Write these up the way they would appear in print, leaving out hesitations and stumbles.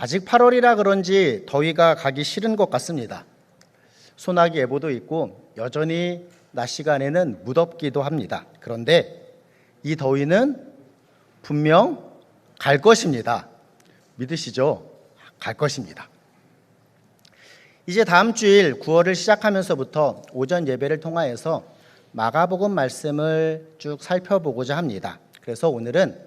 아직 8월이라 그런지 더위가 가기 싫은 것 같습니다. 소나기 예보도 있고 여전히 낮 시간에는 무덥기도 합니다. 그런데 이 더위는 분명 갈 것입니다. 믿으시죠? 갈 것입니다. 이제 다음 주일 9월을 시작하면서부터 오전 예배를 통하여서 마가복음 말씀을 쭉 살펴보고자 합니다. 그래서 오늘은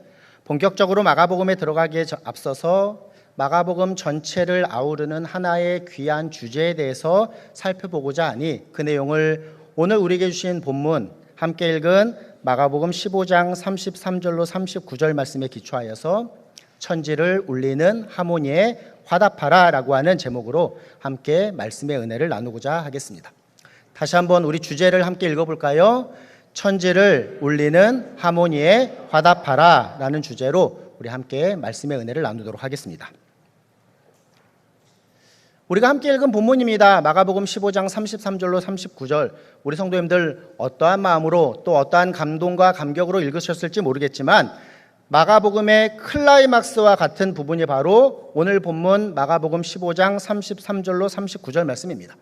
본격적으로 마가복음에 들어가기에 앞서서 마가복음 전체를 아우르는 하나의 귀한 주제에 대해서 살펴보고자 하니 그 내용을 오늘 우리에게 주신 본문 함께 읽은 마가복음 15장 33절로 39절 말씀에 기초하여서 천지를 울리는 하모니에 화답하라 라고 하는 제목으로 함께 말씀의 은혜를 나누고자 하겠습니다. 다시 한번 우리 주제를 함께 읽어볼까요? 천지를 울리는 하모니에 화답하라 라는 주제로 우리 함께 말씀의 은혜를 나누도록 하겠습니다. 우리가 함께 읽은 본문입니다. 마가복음 15장 33절로 39절. 우리 성도님들 어떠한 마음으로 또 어떠한 감동과 감격으로 읽으셨을지 모르겠지만 마가복음의 클라이막스와 같은 부분이 바로 오늘 본문 마가복음 15장 33절로 39절 말씀입니다.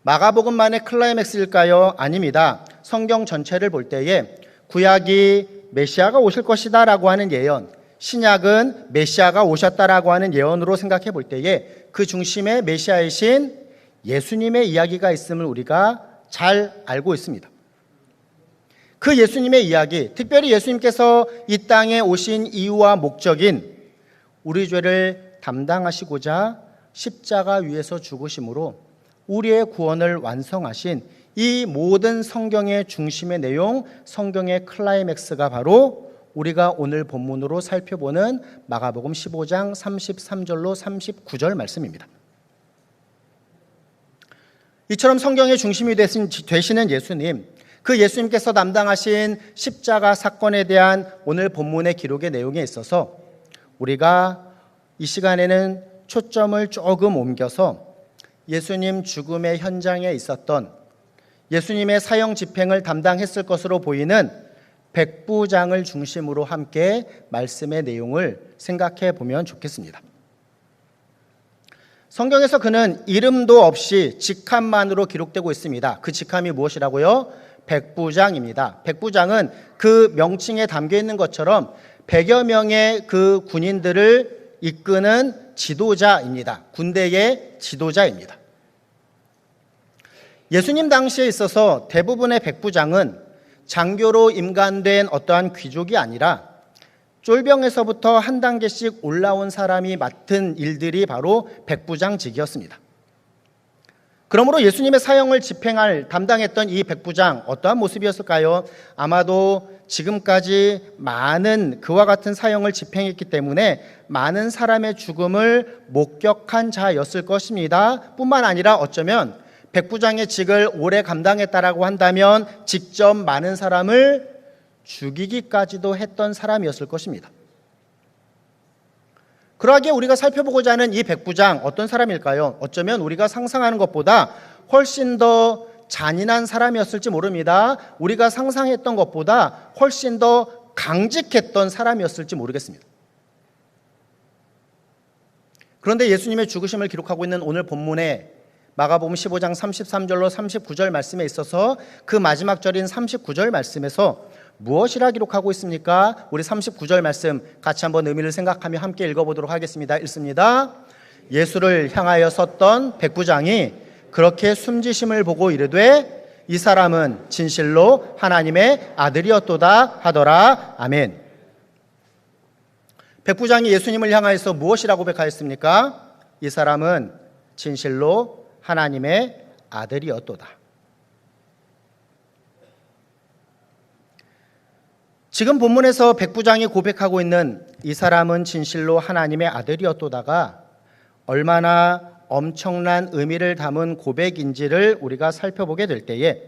마가복음만의 클라이맥스일까요? 아닙니다. 성경 전체를 볼 때에 구약이 메시아가 오실 것이다 라고 하는 예언, 신약은 메시아가 오셨다라고 하는 예언으로 생각해 볼 때에 그 중심에 메시아이신 예수님의 이야기가 있음을 우리가 잘 알고 있습니다. 그 예수님의 이야기, 특별히 예수님께서 이 땅에 오신 이유와 목적인 우리 죄를 담당하시고자 십자가 위에서 죽으심으로 우리의 구원을 완성하신 이 모든 성경의 중심의 내용, 성경의 클라이맥스가 바로 우리가 오늘 본문으로 살펴보는 마가복음 15장 33절로 39절 말씀입니다. 이처럼 성경의 중심이 되시는 예수님, 그 예수님께서 담당하신 십자가 사건에 대한 오늘 본문의 기록의 내용에 있어서 우리가 이 시간에는 초점을 조금 옮겨서 예수님 죽음의 현장에 있었던 예수님의 사형 집행을 담당했을 것으로 보이는 백부장을 중심으로 함께 말씀의 내용을 생각해 보면 좋겠습니다. 성경에서 그는 이름도 없이 직함만으로 기록되고 있습니다. 그 직함이 무엇이라고요? 백부장입니다. 백부장은 그 명칭에 담겨 있는 것처럼 100여 명의 그 군인들을 이끄는 지도자입니다. 군대의 지도자입니다. 예수님 당시에 있어서 대부분의 백부장은 장교로 임관된 어떠한 귀족이 아니라 쫄병에서부터 한 단계씩 올라온 사람이 맡은 일들이 바로 백부장직이었습니다. 그러므로 예수님의 사형을 담당했던 이 백부장 어떠한 모습이었을까요? 아마도 지금까지 많은 그와 같은 사형을 집행했기 때문에 많은 사람의 죽음을 목격한 자였을 것입니다. 뿐만 아니라 어쩌면 백부장의 직을 오래 감당했다라고 한다면 직접 많은 사람을 죽이기까지도 했던 사람이었을 것입니다. 그러하기에 우리가 살펴보고자 하는 이 백부장 어떤 사람일까요? 어쩌면 우리가 상상하는 것보다 훨씬 더 잔인한 사람이었을지 모릅니다. 우리가 상상했던 것보다 훨씬 더 강직했던 사람이었을지 모르겠습니다. 그런데 예수님의 죽으심을 기록하고 있는 오늘 본문에 마가복음 15장 33절로 39절 말씀에 있어서 그 마지막 절인 39절 말씀에서 무엇이라 기록하고 있습니까? 우리 39절 말씀 같이 한번 의미를 생각하며 함께 읽어보도록 하겠습니다. 읽습니다. 예수를 향하여 섰던 백부장이 그렇게 숨지심을 보고 이르되 이 사람은 진실로 하나님의 아들이었도다 하더라. 아멘. 백부장이 예수님을 향하여서 무엇이라고 고백하였습니까? 이 사람은 진실로 하나님의 아들이었도다. 지금 본문에서 백부장이 고백하고 있는 이 사람은 진실로 하나님의 아들이었도다가 얼마나 엄청난 의미를 담은 고백인지를 우리가 살펴보게 될 때에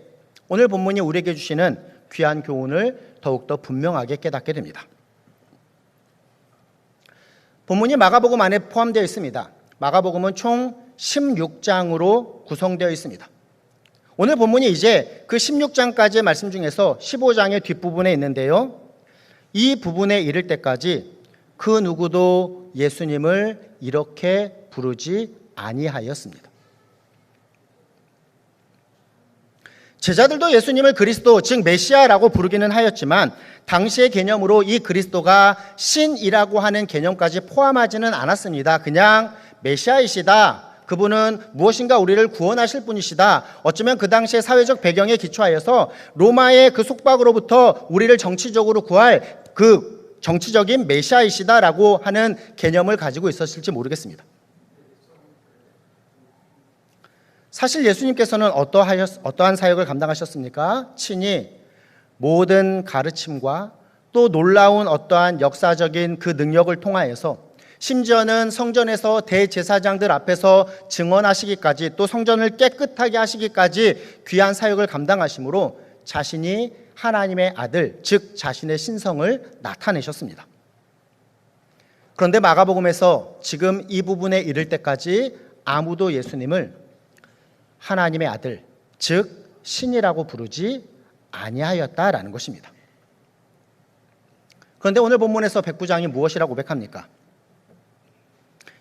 오늘 본문이 우리에게 주시는 귀한 교훈을 더욱더 분명하게 깨닫게 됩니다. 본문이 마가복음 안에 포함되어 있습니다. 마가복음은 총 16장으로 구성되어 있습니다. 오늘 본문이 이제 그 16장까지의 말씀 중에서 15장의 뒷부분에 있는데요. 이 부분에 이를 때까지 그 누구도 예수님을 이렇게 부르지 아니하였습니다. 제자들도 예수님을 그리스도, 즉 메시아라고 부르기는 하였지만 당시의 개념으로 이 그리스도가 신이라고 하는 개념까지 포함하지는 않았습니다. 그냥 메시아이시다, 그분은 무엇인가 우리를 구원하실 분이시다, 어쩌면 그 당시의 사회적 배경에 기초하여서 로마의 그 속박으로부터 우리를 정치적으로 구할 그 정치적인 메시아이시다라고 하는 개념을 가지고 있었을지 모르겠습니다. 사실 예수님께서는 어떠한 사역을 감당하셨습니까? 친히 모든 가르침과 또 놀라운 어떠한 역사적인 그 능력을 통하여서, 심지어는 성전에서 대제사장들 앞에서 증언하시기까지, 또 성전을 깨끗하게 하시기까지 귀한 사역을 감당하심으로 자신이 하나님의 아들, 즉 자신의 신성을 나타내셨습니다. 그런데 마가복음에서 지금 이 부분에 이를 때까지 아무도 예수님을 하나님의 아들, 즉 신이라고 부르지 아니하였다라는 것입니다. 그런데 오늘 본문에서 백부장이 무엇이라고 고백합니까?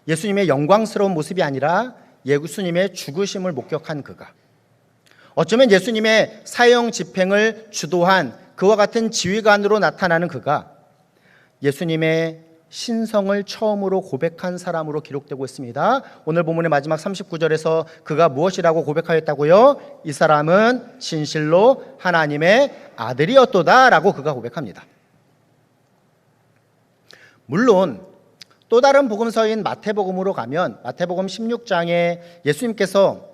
예수님의 영광스러운 모습이 아니라 예수님의 죽으심을 목격한 그가, 어쩌면 예수님의 사형 집행을 주도한 그와 같은 지휘관으로 나타나는 그가 예수님의 신성을 처음으로 고백한 사람으로 기록되고 있습니다. 오늘 본문의 마지막 39절에서 그가 무엇이라고 고백하였다고요? 이 사람은 진실로 하나님의 아들이었도다 라고 그가 고백합니다. 물론 또 다른 복음서인 마태복음으로 가면 마태복음 16장에 예수님께서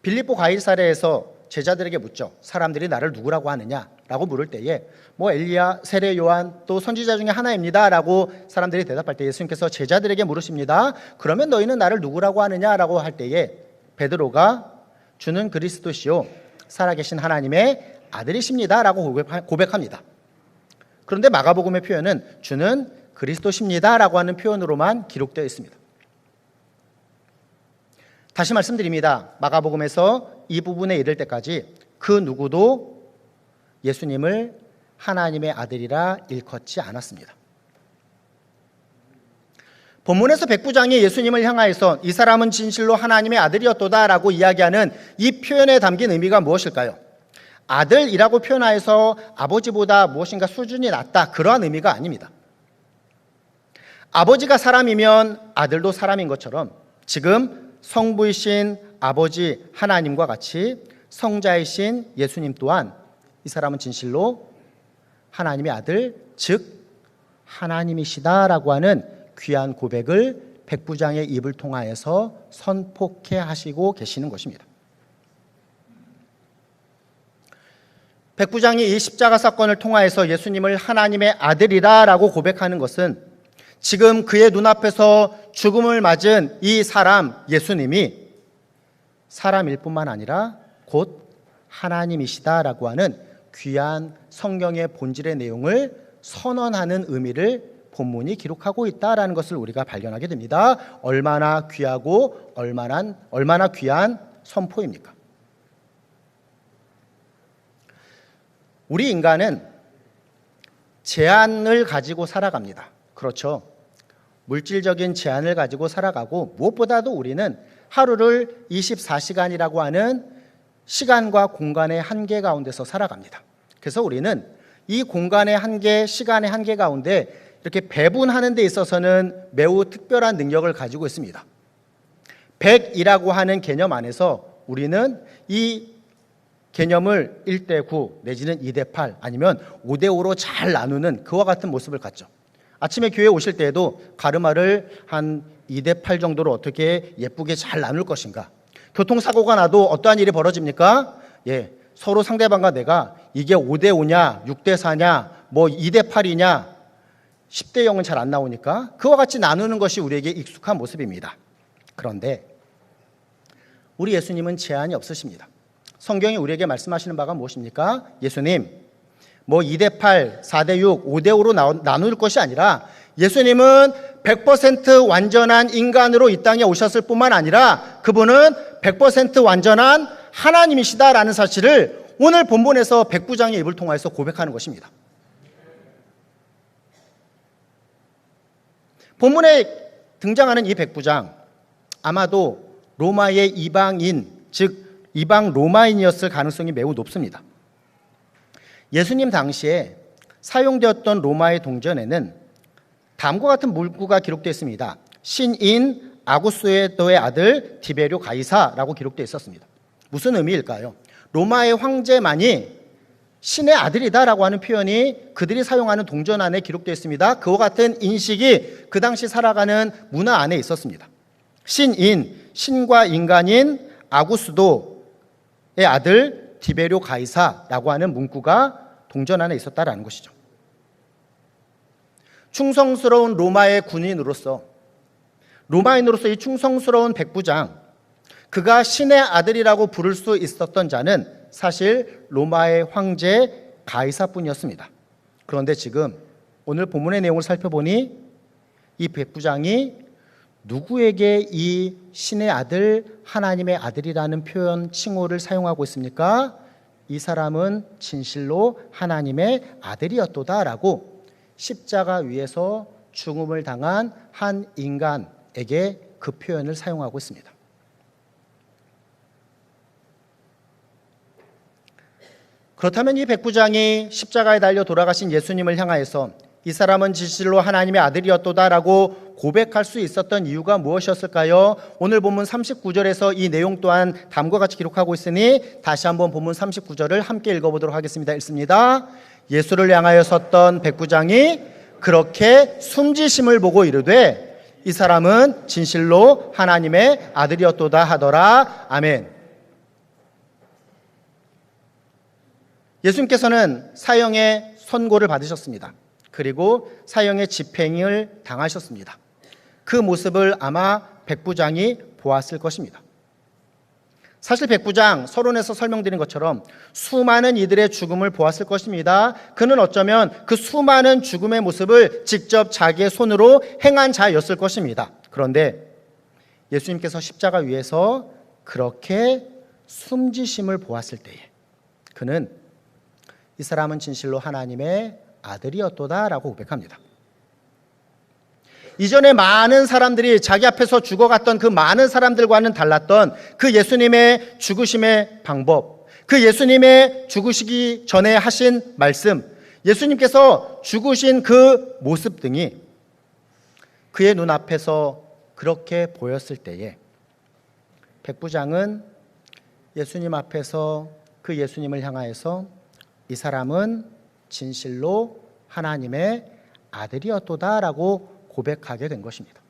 빌립보 가이사랴에서 제자들에게 묻죠. 사람들이 나를 누구라고 하느냐라고 물을 때에 엘리야, 세례 요한, 또 선지자 중에 하나입니다라고 사람들이 대답할 때 예수님께서 제자들에게 물으십니다. 그러면 너희는 나를 누구라고 하느냐라고 할 때에 베드로가 주는 그리스도시요 살아계신 하나님의 아들이십니다라고 고백합니다. 그런데 마가복음의 표현은 주는 그리스도십니다라고 하는 표현으로만 기록되어 있습니다. 다시 말씀드립니다. 마가복음에서 이 부분에 이를 때까지 그 누구도 예수님을 하나님의 아들이라 일컫지 않았습니다. 본문에서 백부장이 예수님을 향하여서 이 사람은 진실로 하나님의 아들이었도다라고 이야기하는 이 표현에 담긴 의미가 무엇일까요? 아들이라고 표현하여서 아버지보다 무엇인가 수준이 낮다, 그러한 의미가 아닙니다. 아버지가 사람이면 아들도 사람인 것처럼 지금 성부이신 아버지 하나님과 같이 성자이신 예수님 또한 이 사람은 진실로 하나님의 아들, 즉 하나님이시다라고 하는 귀한 고백을 백부장의 입을 통하여서 선포케 하시고 계시는 것입니다. 백부장이 이 십자가 사건을 통하여서 예수님을 하나님의 아들이라고 고백하는 것은 지금 그의 눈앞에서 죽음을 맞은 이 사람 예수님이 사람일 뿐만 아니라 곧 하나님이시다라고 하는 귀한 성경의 본질의 내용을 선언하는 의미를 본문이 기록하고 있다라는 것을 우리가 발견하게 됩니다. 얼마나 귀하고 얼마나 귀한 선포입니까? 우리 인간은 제한을 가지고 살아갑니다. 그렇죠. 물질적인 제한을 가지고 살아가고 무엇보다도 우리는 하루를 24시간이라고 하는 시간과 공간의 한계 가운데서 살아갑니다. 그래서 우리는 이 공간의 한계, 시간의 한계 가운데 이렇게 배분하는 데 있어서는 매우 특별한 능력을 가지고 있습니다. 100이라고 하는 개념 안에서 우리는 이 개념을 1:9 내지는 2:8 아니면 5:5로 잘 나누는 그와 같은 모습을 갖죠. 아침에 교회에 오실 때에도 가르마를 한 2:8 정도로 어떻게 예쁘게 잘 나눌 것인가. 교통사고가 나도 어떠한 일이 벌어집니까? 서로 상대방과 내가 이게 5:5냐 6:4냐 2:8이냐 10:0은 잘 안 나오니까 그와 같이 나누는 것이 우리에게 익숙한 모습입니다. 그런데 우리 예수님은 제한이 없으십니다. 성경이 우리에게 말씀하시는 바가 무엇입니까? 예수님 2:8, 4:6, 5:5로 나눌 것이 아니라 예수님은 100% 완전한 인간으로 이 땅에 오셨을 뿐만 아니라 그분은 100% 완전한 하나님이시다라는 사실을 오늘 본문에서 백부장의 입을 통해서 고백하는 것입니다. 본문에 등장하는 이 백부장, 아마도 로마의 이방인, 즉 이방 로마인이었을 가능성이 매우 높습니다. 예수님 당시에 사용되었던 로마의 동전에는 다음과 같은 문구가 기록되어 있습니다. 신인 아구스토의 아들 디베rio 가이사라고 기록되어 있었습니다. 무슨 의미일까요? 로마의 황제만이 신의 아들이다라고 하는 표현이 그들이 사용하는 동전 안에 기록되어 있습니다. 그와 같은 인식이 그 당시 살아가는 문화 안에 있었습니다. 신인, 신과 인간인 아구스도의 아들 디베rio 가이사라고 하는 문구가 동전 안에 있었다라는 것이죠. 충성스러운 로마의 군인으로서, 로마인으로서 이 충성스러운 백부장, 그가 신의 아들이라고 부를 수 있었던 자는 사실 로마의 황제 가이사뿐이었습니다. 그런데 지금 오늘 본문의 내용을 살펴보니 이 백부장이 누구에게 이 신의 아들, 하나님의 아들이라는 표현, 칭호를 사용하고 있습니까? 이 사람은 진실로 하나님의 아들이었도다라고 십자가 위에서 죽음을 당한 한 인간에게 그 표현을 사용하고 있습니다. 그렇다면 이 백부장이 십자가에 달려 돌아가신 예수님을 향하여서 이 사람은 진실로 하나님의 아들이었도다라고 고백할 수 있었던 이유가 무엇이었을까요? 오늘 본문 39절에서 이 내용 또한 다음과 같이 기록하고 있으니 다시 한번 본문 39절을 함께 읽어보도록 하겠습니다. 읽습니다. 예수를 향하여 섰던 백부장이 그렇게 숨지심을 보고 이르되 이 사람은 진실로 하나님의 아들이었도다 하더라. 아멘. 예수님께서는 사형의 선고를 받으셨습니다. 그리고 사형의 집행을 당하셨습니다. 그 모습을 아마 백부장이 보았을 것입니다. 사실 백부장, 서론에서 설명드린 것처럼 수많은 이들의 죽음을 보았을 것입니다. 그는 어쩌면 그 수많은 죽음의 모습을 직접 자기의 손으로 행한 자였을 것입니다. 그런데 예수님께서 십자가 위에서 그렇게 숨지심을 보았을 때에 그는 이 사람은 진실로 하나님의 아들이었도다라고 고백합니다. 이전에 많은 사람들이 자기 앞에서 죽어갔던 그 많은 사람들과는 달랐던 그 예수님의 죽으심의 방법, 그 예수님의 죽으시기 전에 하신 말씀, 예수님께서 죽으신 그 모습 등이 그의 눈앞에서 그렇게 보였을 때에 백부장은 예수님 앞에서 그 예수님을 향하여서 이 사람은 진실로 하나님의 아들이었도다라고 고백하게 된 것입니다.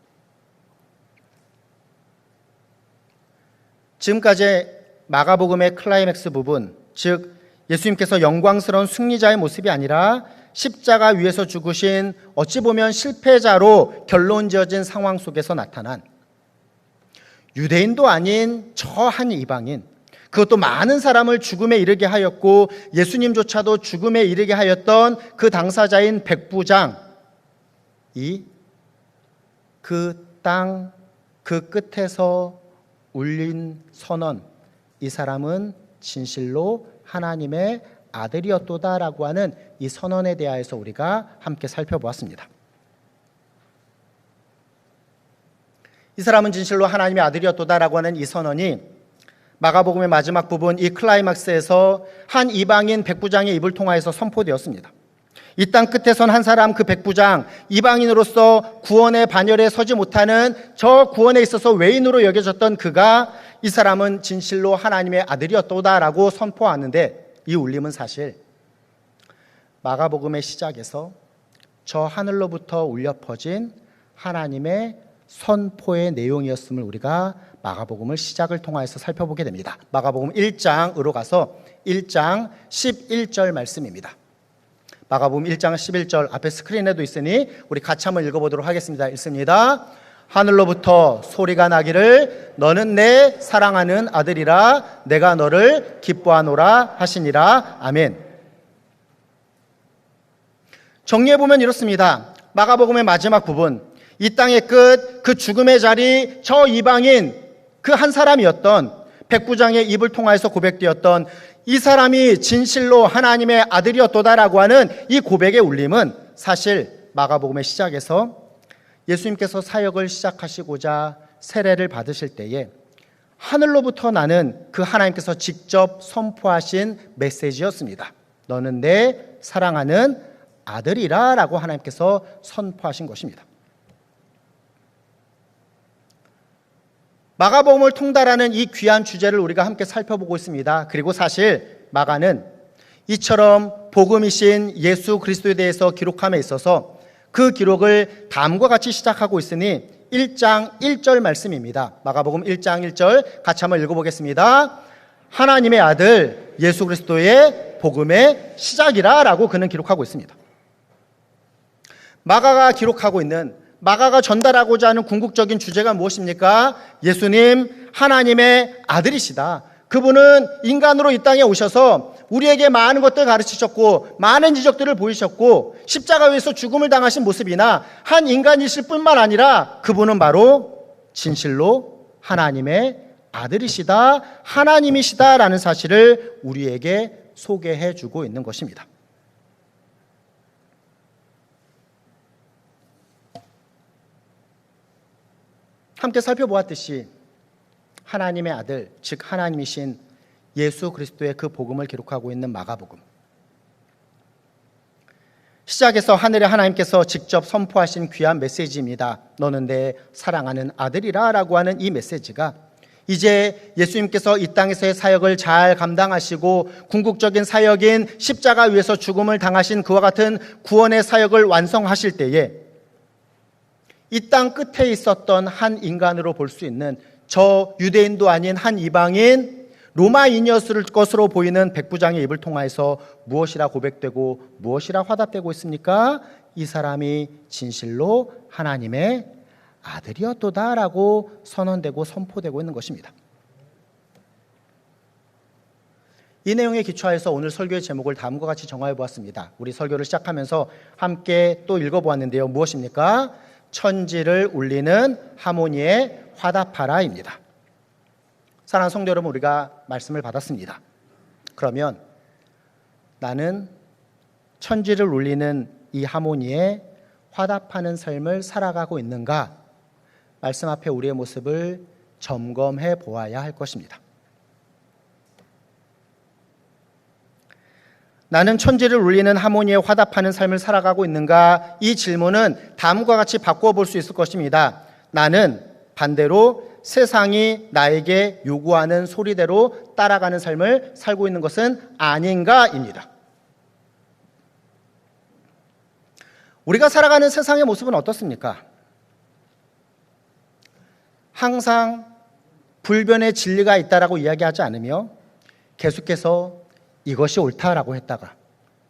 지금까지 마가복음의 클라이맥스 부분, 즉 예수님께서 영광스러운 승리자의 모습이 아니라 십자가 위에서 죽으신 어찌 보면 실패자로 결론지어진 상황 속에서 나타난 유대인도 아닌 저 한 이방인, 그것도 많은 사람을 죽음에 이르게 하였고 예수님조차도 죽음에 이르게 하였던 그 당사자인 백부장이 그 땅 그 끝에서 울린 선언, 이 사람은 진실로 하나님의 아들이었도다라고 하는 이 선언에 대하여서 우리가 함께 살펴보았습니다. 이 사람은 진실로 하나님의 아들이었도다라고 하는 이 선언이 마가복음의 마지막 부분 이 클라이막스에서 한 이방인 백부장의 입을 통하여서 선포되었습니다. 이 땅 끝에선 한 사람, 그 백부장, 이방인으로서 구원의 반열에 서지 못하는 저 구원에 있어서 외인으로 여겨졌던 그가 이 사람은 진실로 하나님의 아들이었도다라고 선포하는데, 이 울림은 사실 마가복음의 시작에서 저 하늘로부터 울려 퍼진 하나님의 선포의 내용이었음을 우리가 마가복음을 시작을 통해서 살펴보게 됩니다. 마가복음 1장으로 가서 1장 11절 말씀입니다. 마가복음 1장 11절 앞에 스크린에도 있으니 우리 같이 한번 읽어보도록 하겠습니다. 읽습니다. 하늘로부터 소리가 나기를 너는 내 사랑하는 아들이라 내가 너를 기뻐하노라 하시니라. 아멘. 정리해보면 이렇습니다. 마가복음의 마지막 부분, 이 땅의 끝, 그 죽음의 자리, 저 이방인 그 한 사람이었던 백부장의 입을 통하여서 고백되었던 이 사람이 진실로 하나님의 아들이었도다라고 하는 이 고백의 울림은 사실 마가복음의 시작에서 예수님께서 사역을 시작하시고자 세례를 받으실 때에 하늘로부터 나는 그 하나님께서 직접 선포하신 메시지였습니다. 너는 내 사랑하는 아들이라 라고 하나님께서 선포하신 것입니다. 마가복음을 통달하는 이 귀한 주제를 우리가 함께 살펴보고 있습니다. 그리고 사실 마가는 이처럼 복음이신 예수 그리스도에 대해서 기록함에 있어서 그 기록을 다음과 같이 시작하고 있으니 1장 1절 말씀입니다. 마가복음 1장 1절 같이 한번 읽어보겠습니다. 하나님의 아들 예수 그리스도의 복음의 시작이라 라고 그는 기록하고 있습니다. 마가가 기록하고 있는, 마가가 전달하고자 하는 궁극적인 주제가 무엇입니까? 예수님 하나님의 아들이시다. 그분은 인간으로 이 땅에 오셔서 우리에게 많은 것들 가르치셨고 많은 이적들을 보이셨고 십자가 위에서 죽음을 당하신 모습이나 한 인간이실 뿐만 아니라 그분은 바로 진실로 하나님의 아들이시다, 하나님이시다라는 사실을 우리에게 소개해 주고 있는 것입니다. 함께 살펴보았듯이 하나님의 아들, 즉 하나님이신 예수 그리스도의 그 복음을 기록하고 있는 마가복음. 시작에서 하늘의 하나님께서 직접 선포하신 귀한 메시지입니다. 너는 내 사랑하는 아들이라 라고 하는 이 메시지가 이제 예수님께서 이 땅에서의 사역을 잘 감당하시고 궁극적인 사역인 십자가 위에서 죽음을 당하신 그와 같은 구원의 사역을 완성하실 때에 이 땅 끝에 있었던 한 인간으로 볼 수 있는 저 유대인도 아닌 한 이방인 로마인이었을 것으로 보이는 백부장의 입을 통하여서 무엇이라 고백되고 무엇이라 화답되고 있습니까? 이 사람이 진실로 하나님의 아들이었도다라고 선언되고 선포되고 있는 것입니다. 이 내용에 기초하여서 오늘 설교의 제목을 다음과 같이 정하여 보았습니다. 우리 설교를 시작하면서 함께 또 읽어보았는데요. 무엇입니까? 천지를 울리는 하모니에 화답하라입니다. 사랑하는 성도 여러분, 우리가 말씀을 받았습니다. 그러면 나는 천지를 울리는 이 하모니에 화답하는 삶을 살아가고 있는가? 말씀 앞에 우리의 모습을 점검해 보아야 할 것입니다. 나는 천지를 울리는 하모니에 화답하는 삶을 살아가고 있는가? 이 질문은 다음과 같이 바꾸어 볼 수 있을 것입니다. 나는 반대로 세상이 나에게 요구하는 소리대로 따라가는 삶을 살고 있는 것은 아닌가입니다. 우리가 살아가는 세상의 모습은 어떻습니까? 항상 불변의 진리가 있다라고 이야기하지 않으며 계속해서 이것이 옳다라고 했다가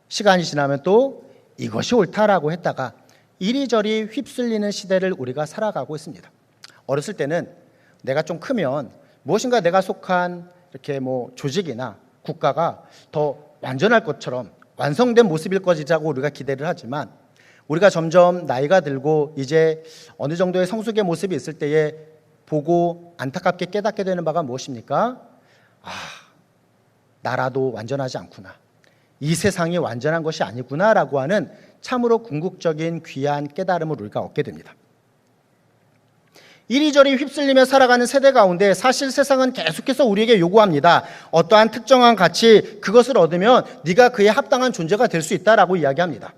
시간이 지나면 또 이것이 옳다라고 했다가 이리저리 휩쓸리는 시대를 우리가 살아가고 있습니다. 어렸을 때는 내가 좀 크면 무엇인가 내가 속한 이렇게 조직이나 국가가 더 완전할 것처럼 완성된 모습일 것이라고 우리가 기대를 하지만 우리가 점점 나이가 들고 이제 어느 정도의 성숙의 모습이 있을 때에 보고 안타깝게 깨닫게 되는 바가 무엇입니까? 나라도 완전하지 않구나. 이 세상이 완전한 것이 아니구나라고 하는 참으로 궁극적인 귀한 깨달음을 우리가 얻게 됩니다. 이리저리 휩쓸리며 살아가는 세대 가운데 사실 세상은 계속해서 우리에게 요구합니다. 어떠한 특정한 가치, 그것을 얻으면 네가 그에 합당한 존재가 될 수 있다라고 이야기합니다.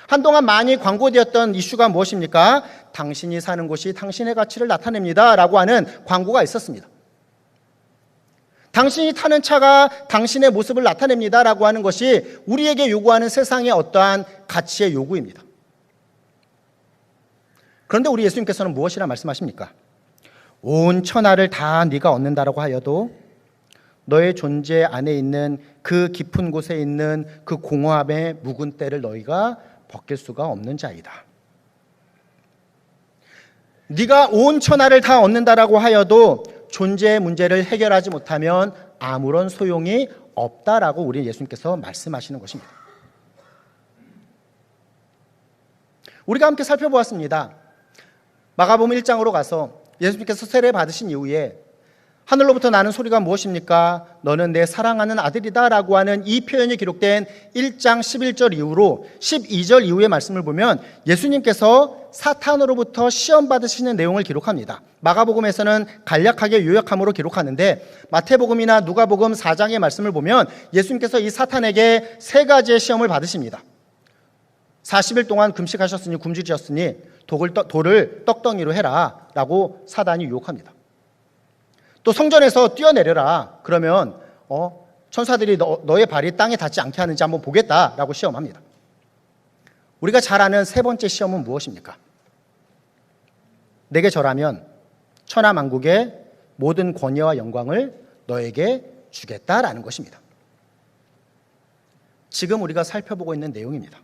한동안 많이 광고되었던 이슈가 무엇입니까? 당신이 사는 곳이 당신의 가치를 나타냅니다 라고 하는 광고가 있었습니다. 당신이 타는 차가 당신의 모습을 나타냅니다 라고 하는 것이 우리에게 요구하는 세상의 어떠한 가치의 요구입니다. 그런데 우리 예수님께서는 무엇이라 말씀하십니까? 온 천하를 다 네가 얻는다라고 하여도 너의 존재 안에 있는 그 깊은 곳에 있는 그 공허함의 묵은 때를 너희가 벗길 수가 없는 자이다. 네가 온 천하를 다 얻는다라고 하여도 존재의 문제를 해결하지 못하면 아무런 소용이 없다라고 우리 예수님께서 말씀하시는 것입니다. 우리가 함께 살펴보았습니다. 마가복음 1장으로 가서 예수님께서 세례 받으신 이후에 하늘로부터 나는 소리가 무엇입니까? 너는 내 사랑하는 아들이다 라고 하는 이 표현이 기록된 1장 11절 이후로 12절 이후의 말씀을 보면 예수님께서 사탄으로부터 시험 받으시는 내용을 기록합니다. 마가복음에서는 간략하게 요약함으로 기록하는데 마태복음이나 누가복음 4장의 말씀을 보면 예수님께서 이 사탄에게 세 가지의 시험을 받으십니다. 40일 동안 금식하셨으니 굶주리셨으니 돌을 떡덩이로 해라 라고 사단이 유혹합니다. 또 성전에서 뛰어내려라. 그러면 천사들이 너의 발이 땅에 닿지 않게 하는지 한번 보겠다라고 시험합니다. 우리가 잘 아는 세 번째 시험은 무엇입니까? 내게 절하면 천하만국의 모든 권위와 영광을 너에게 주겠다라는 것입니다. 지금 우리가 살펴보고 있는 내용입니다.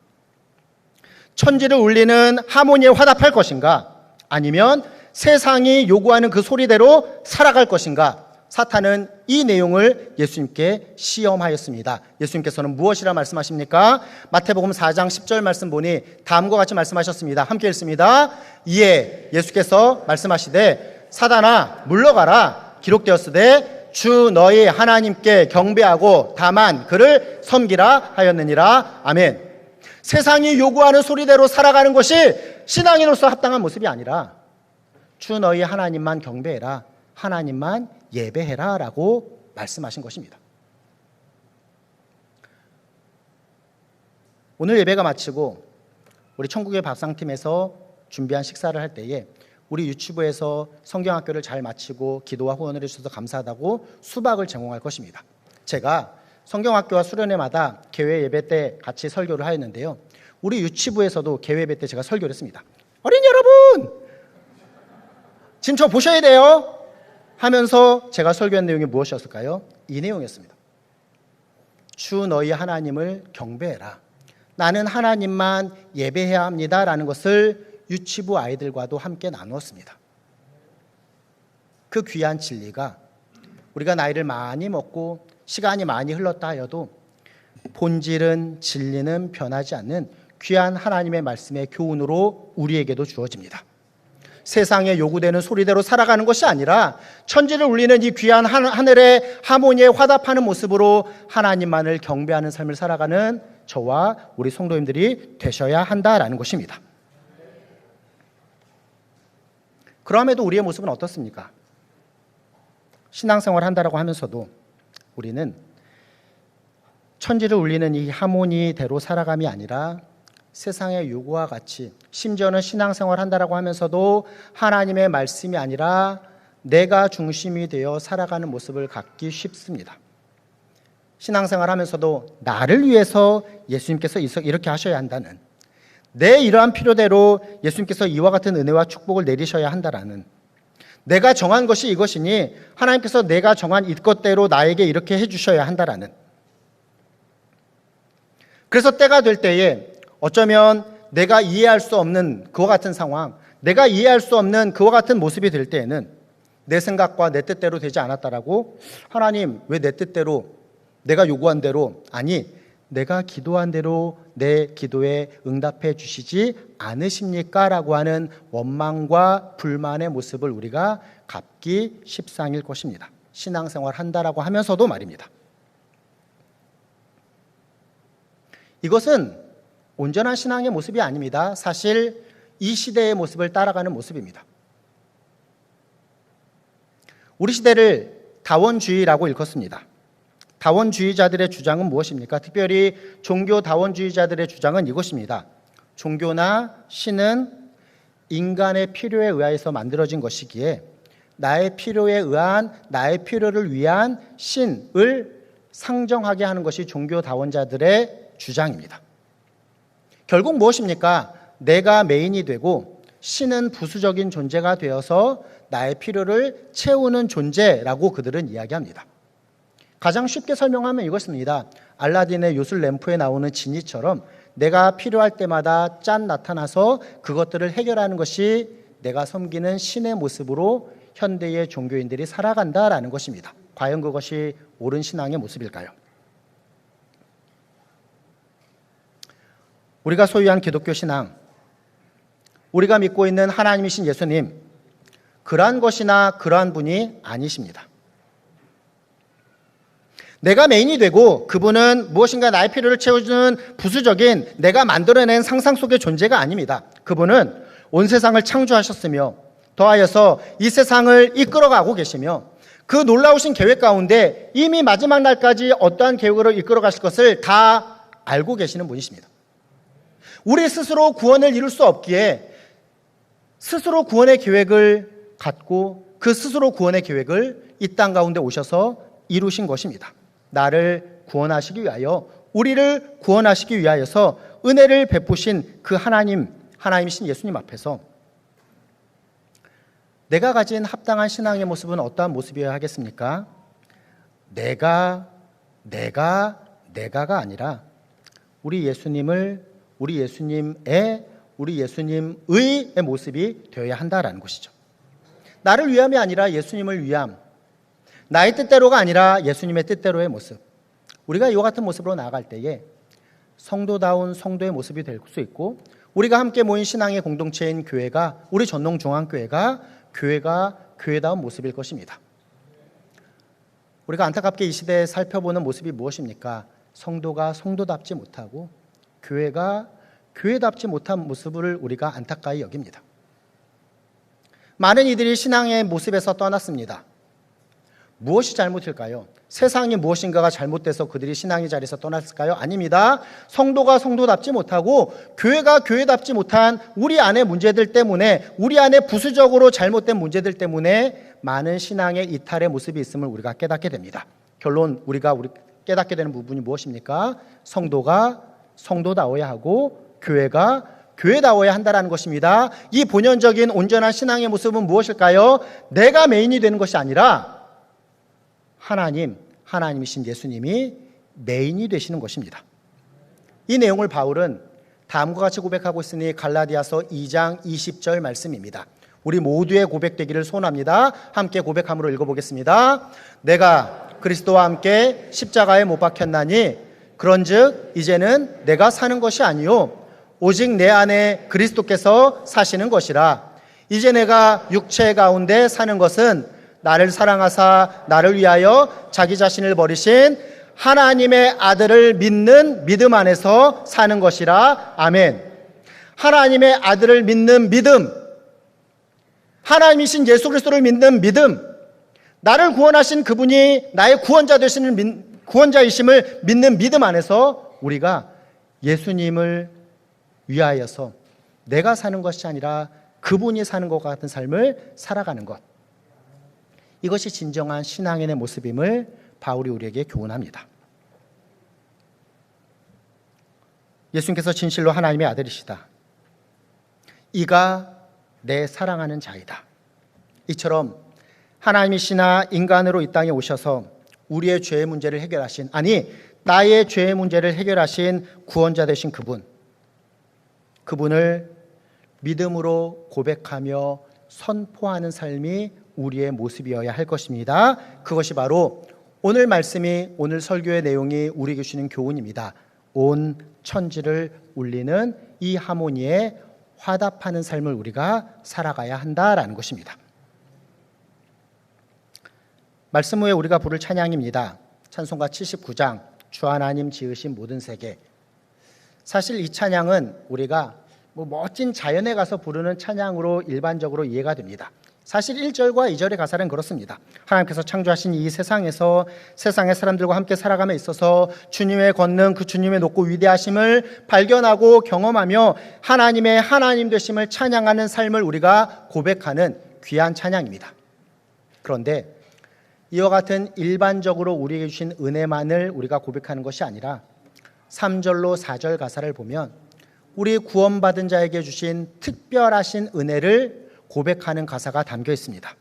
천지를 울리는 하모니에 화답할 것인가? 아니면 세상이 요구하는 그 소리대로 살아갈 것인가? 사탄은 이 내용을 예수님께 시험하였습니다. 예수님께서는 무엇이라 말씀하십니까? 마태복음 4장 10절 말씀 보니 다음과 같이 말씀하셨습니다. 함께 읽습니다. 이에 예수께서 말씀하시되 사단아 물러가라. 기록되었으되 주 너희 하나님께 경배하고 다만 그를 섬기라 하였느니라. 아멘. 세상이 요구하는 소리대로 살아가는 것이 신앙인으로서 합당한 모습이 아니라 주 너희 하나님만 경배해라. 하나님만 예배해라 라고 말씀하신 것입니다. 오늘 예배가 마치고 우리 천국의 밥상팀에서 준비한 식사를 할 때에 우리 유치부에서 성경학교를 잘 마치고 기도와 후원을 해주셔서 감사하다고 수박을 제공할 것입니다. 제가 성경학교와 수련회마다 개회 예배 때 같이 설교를 하였는데요. 우리 유치부에서도 개회 예배 때 제가 설교를 했습니다. 어린이 여러분! 지금 저 보셔야 돼요 하면서 제가 설교한 내용이 무엇이었을까요? 이 내용이었습니다. 주 너희 하나님을 경배해라. 나는 하나님만 예배해야 합니다라는 것을 유치부 아이들과도 함께 나누었습니다. 그 귀한 진리가 우리가 나이를 많이 먹고 시간이 많이 흘렀다 하여도 본질은 진리는 변하지 않는 귀한 하나님의 말씀의 교훈으로 우리에게도 주어집니다. 세상에 요구되는 소리대로 살아가는 것이 아니라 천지를 울리는 이 귀한 하늘의 하모니에 화답하는 모습으로 하나님만을 경배하는 삶을 살아가는 저와 우리 성도님들이 되셔야 한다라는 것입니다. 그럼에도 우리의 모습은 어떻습니까? 신앙생활을 한다라고 하면서도 우리는 천지를 울리는 이 하모니대로 살아감이 아니라 세상의 요구와 같이 심지어는 신앙생활을 한다라고 하면서도 하나님의 말씀이 아니라 내가 중심이 되어 살아가는 모습을 갖기 쉽습니다. 신앙생활을 하면서도 나를 위해서 예수님께서 이렇게 하셔야 한다는, 내 이러한 필요대로 예수님께서 이와 같은 은혜와 축복을 내리셔야 한다라는, 내가 정한 것이 이것이니 하나님께서 내가 정한 이것대로 나에게 이렇게 해주셔야 한다라는, 그래서 때가 될 때에 어쩌면 내가 이해할 수 없는 그와 같은 상황, 내가 이해할 수 없는 그와 같은 모습이 될 때에는 내 생각과 내 뜻대로 되지 않았다라고, 하나님 왜 내 뜻대로 내가 요구한 대로, 아니 내가 기도한 대로 내 기도에 응답해 주시지 않으십니까? 라고 하는 원망과 불만의 모습을 우리가 갖기 십상일 것입니다. 신앙생활 한다라고 하면서도 말입니다. 이것은 온전한 신앙의 모습이 아닙니다. 사실 이 시대의 모습을 따라가는 모습입니다. 우리 시대를 다원주의라고 일컫습니다. 다원주의자들의 주장은 무엇입니까? 특별히 종교 다원주의자들의 주장은 이것입니다. 종교나 신은 인간의 필요에 의해서 만들어진 것이기에 나의 필요에 의한, 나의 필요를 위한 신을 상정하게 하는 것이 종교 다원자들의 주장입니다. 결국 무엇입니까? 내가 메인이 되고 신은 부수적인 존재가 되어서 나의 필요를 채우는 존재라고 그들은 이야기합니다. 가장 쉽게 설명하면 이것입니다. 알라딘의 요술 램프에 나오는 지니처럼 내가 필요할 때마다 짠 나타나서 그것들을 해결하는 것이 내가 섬기는 신의 모습으로 현대의 종교인들이 살아간다라는 것입니다. 과연 그것이 옳은 신앙의 모습일까요? 우리가 소유한 기독교 신앙, 우리가 믿고 있는 하나님이신 예수님, 그러한 것이나 그러한 분이 아니십니다. 내가 메인이 되고 그분은 무엇인가 나의 필요를 채워주는 부수적인 내가 만들어낸 상상 속의 존재가 아닙니다. 그분은 온 세상을 창조하셨으며 더하여서 이 세상을 이끌어가고 계시며 그 놀라우신 계획 가운데 이미 마지막 날까지 어떠한 계획으로 이끌어 가실 것을 다 알고 계시는 분이십니다. 우리 스스로 구원을 이룰 수 없기에 스스로 구원의 계획을 갖고 그 스스로 구원의 계획을 이 땅 가운데 오셔서 이루신 것입니다. 나를 구원하시기 위하여, 우리를 구원하시기 위하여서 은혜를 베푸신 그 하나님이신 예수님 앞에서 내가 가진 합당한 신앙의 모습은 어떠한 모습이어야 하겠습니까? 내가가 아니라 우리 예수님의 모습이 되어야 한다라는 것이죠. 나를 위함이 아니라 예수님을 위함, 나의 뜻대로가 아니라 예수님의 뜻대로의 모습. 우리가 이와 같은 모습으로 나아갈 때에 성도다운 성도의 모습이 될 수 있고, 우리가 함께 모인 신앙의 공동체인 교회가, 우리 전농중앙교회가 교회다운 모습일 것입니다. 우리가 안타깝게 이 시대에 살펴보는 모습이 무엇입니까? 성도가 성도답지 못하고 교회가 교회답지 못한 모습을 우리가 안타까이 여깁니다. 많은 이들이 신앙의 모습에서 떠났습니다. 무엇이 잘못일까요? 세상이 무엇인가가 잘못돼서 그들이 신앙의 자리에서 떠났을까요? 아닙니다. 성도가 성도답지 못하고 교회가 교회답지 못한 우리 안의 문제들 때문에, 우리 안에 부수적으로 잘못된 문제들 때문에 많은 신앙의 이탈의 모습이 있음을 우리가 깨닫게 됩니다. 결론, 우리가 깨닫게 되는 부분이 무엇입니까? 성도가 성도다워야 하고 교회가 교회다워야 한다는 것입니다. 이 본연적인 온전한 신앙의 모습은 무엇일까요? 내가 메인이 되는 것이 아니라 하나님이신 예수님이 메인이 되시는 것입니다. 이 내용을 바울은 다음과 같이 고백하고 있으니 갈라디아서 2장 20절 말씀입니다. 우리 모두의 고백되기를 소원합니다. 함께 고백함으로 읽어보겠습니다. 내가 그리스도와 함께 십자가에 못 박혔나니 그런즉 이제는 내가 사는 것이 아니요 오직 내 안에 그리스도께서 사시는 것이라. 이제 내가 육체 가운데 사는 것은 나를 사랑하사 나를 위하여 자기 자신을 버리신 하나님의 아들을 믿는 믿음 안에서 사는 것이라. 아멘. 하나님의 아들을 믿는 믿음, 하나님이신 예수 그리스도를 믿는 믿음, 나를 구원하신 그분이 나의 구원자이심을 믿는 믿음 안에서 우리가 예수님을 위하여서 내가 사는 것이 아니라 그분이 사는 것과 같은 삶을 살아가는 것, 이것이 진정한 신앙인의 모습임을 바울이 우리에게 교훈합니다. 예수님께서 진실로 하나님의 아들이시다. 이가 내 사랑하는 자이다. 이처럼 하나님이시나 인간으로 이 땅에 오셔서 우리의 죄의 문제를 해결하신, 아니 나의 죄의 문제를 해결하신 구원자 되신 그분을 믿음으로 고백하며 선포하는 삶이 우리의 모습이어야 할 것입니다. 그것이 바로 오늘 말씀이, 오늘 설교의 내용이 우리에게 주시는 교훈입니다. 온 천지를 울리는 이 하모니에 화답하는 삶을 우리가 살아가야 한다라는 것입니다. 말씀 후에 우리가 부를 찬양입니다. 찬송가 79장 주 하나님 지으신 모든 세계. 사실 이 찬양은 우리가 멋진 자연에 가서 부르는 찬양으로 일반적으로 이해가 됩니다. 사실 1절과 2절의 가사는 그렇습니다. 하나님께서 창조하신 이 세상에서 세상의 사람들과 함께 살아감에 있어서 주님의 권능, 그 주님의 높고 위대하심을 발견하고 경험하며 하나님의 하나님 되심을 찬양하는 삶을 우리가 고백하는 귀한 찬양입니다. 그런데 이와 같은 일반적으로 우리에게 주신 은혜만을 우리가 고백하는 것이 아니라 3절로 4절 가사를 보면 우리 구원받은 자에게 주신 특별하신 은혜를 고백하는 가사가 담겨 있습니다.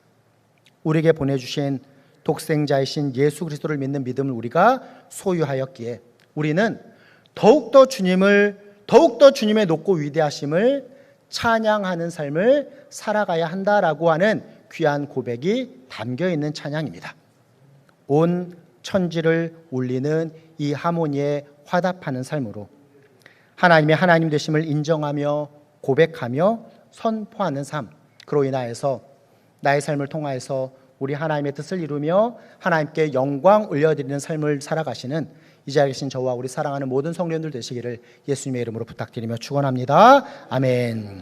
우리에게 보내주신 독생자이신 예수 그리스도를 믿는 믿음을 우리가 소유하였기에 우리는 더욱더 주님의 높고 위대하심을 찬양하는 삶을 살아가야 한다라고 하는 귀한 고백이 담겨 있는 찬양입니다. 온 천지를 울리는 이 하모니에 화답하는 삶으로 하나님의 하나님 되심을 인정하며 고백하며 선포하는 삶, 그로 인하여서 나의 삶을 통하여서 우리 하나님의 뜻을 이루며 하나님께 영광 올려드리는 삶을 살아가시는 이 자리에 계신 저와 우리 사랑하는 모든 성도님들 되시기를 예수님의 이름으로 부탁드리며 축원합니다. 아멘.